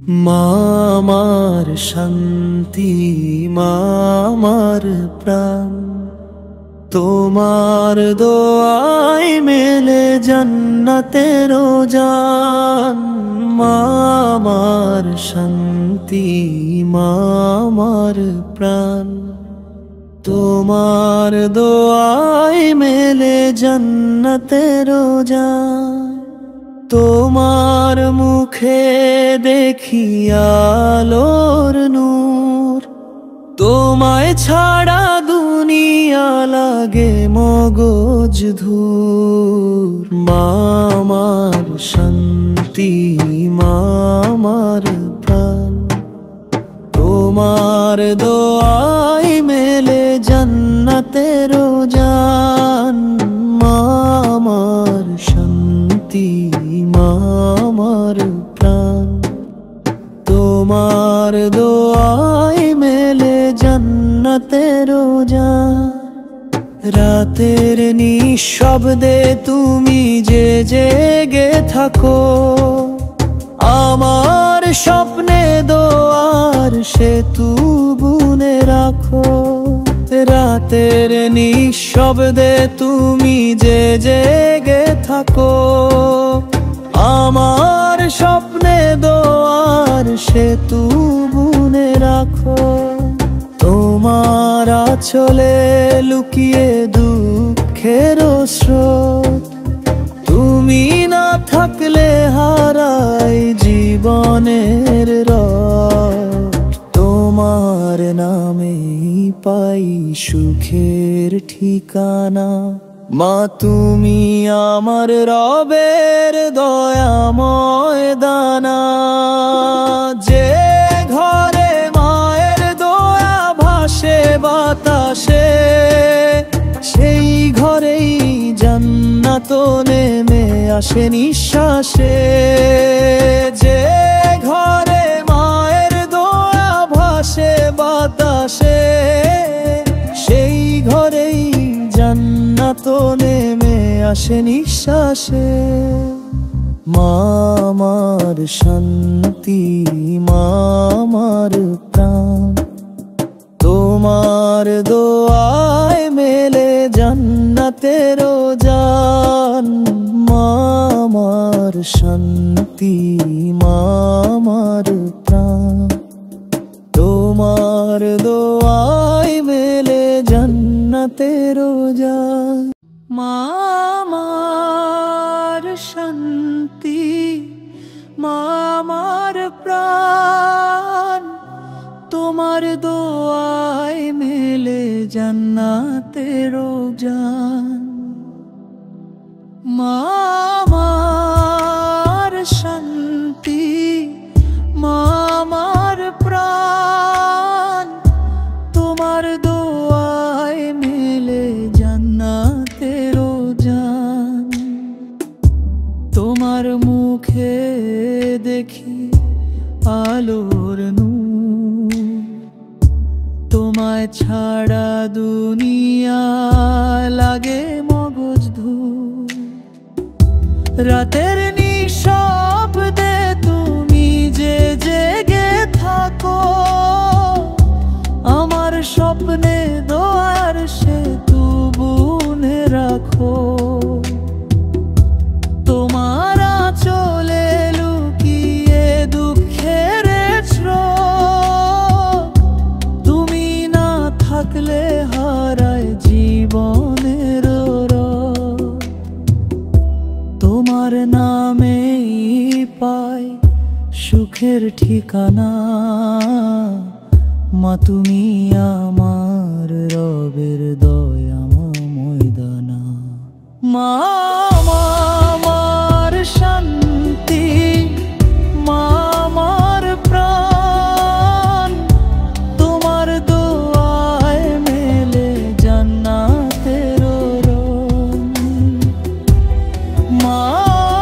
মা আমার শান্তি, মা আমার প্রাণ, তোমার দোয়ায় মেলে জান্নাতের জান। মা আমার শান্তি, মা আমার প্রাণ, তোমার দোয়ায় মেলে জান্নাতের জান। তোমার মুখে দেখি আলোর নূর, তোমায় ছাড়া দুনিয়া লাগে মগজ ধূর। মা আমার শান্তি, মা আমার প্রাণ, তোমার দোয়ায় মেলে জান্নাতের জান। মা আমার শান্তি, মা আমার প্রাণ, তোমার দোয়ায় মেলে জান্নাতের জান। রাতের নিঃশব্দে তুমি যে জেগে থাকো, আমার স্বপ্নে দোয়ার সেতু বুনে রাখো। রাতের নিঃশব্দে তুমি যে জেগে থাকো, আমার স্বপ্নে দোয়ার সেতু বুনে রাখো। তোমার আঁচলে লুকিয়ে দুঃখের স্রোত, তুমি না থাকলে হারাই জীবনের রথ। তোমার নামেই পাই সুখের ঠিকানা, মা তুমি আমার রবের দয়াময় দানা। যে ঘরে মায়ের দয়া ভাসে বাতাসে, সেই ঘরেই জান্নাত নেমে আসে নিঃশ্বাসে। যে ঘরে মায়ের দয়া ভাসে বাতাসে, সেই ঘরেই জান্নাত নেমে আসে নিঃশ্বাসে। মা আমার শান্তি, মা আমার প্রাণ, তোমার দোয়ায় মেলে জান্নাতের জান। মা আমার শান্তি, মা আমার প্রাণ, তোমার দোয়ায় মেলে জান্নাতের জান। মা আমার শান্তি, মা আমার প্রাণ, তোমার দোয়ায় মেলে জান্নাতের জান। মা আমার শান্তি, মা আমার প্রাণ, তোমার দোয়ায় মেলে জান্নাতের জান। তোমার মুখে দেখি আলোর নূর, তোমায় ছাড়া দুনিয়া লাগে মগজ ধূর। রাতের নিঃশব্দে তুমি যে জেগে থাকো, আমার স্বপ্নে দোয়ার সেতু বুনে রাখো। তোমার আঁচলে লুকিয়ে দুঃখের স্রোত, তুমি না থাকলে হারায় জীবনের রথ। তোমার নামেই পাই সুখের ঠিকানা, মা তুমি আমার রবের দয়াময় দানা। মা আমার শান্তি, মা আমার প্রাণ, তোমার দোয়ায় মেলে জান্নাতের রন। মা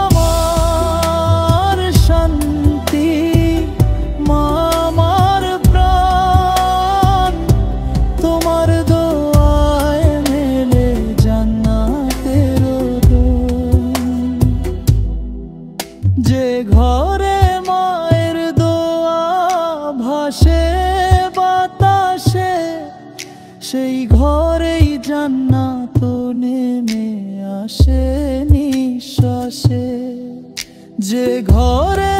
আমার শান্তি, মা আমার প্রাণ, তোমার দোয়ায় মেলে জান্নাতের রন। আকাশে বাতাসে সেই ঘরেই জান্নাত নেমে আসে নিঃশ্বাসে। যে ঘরে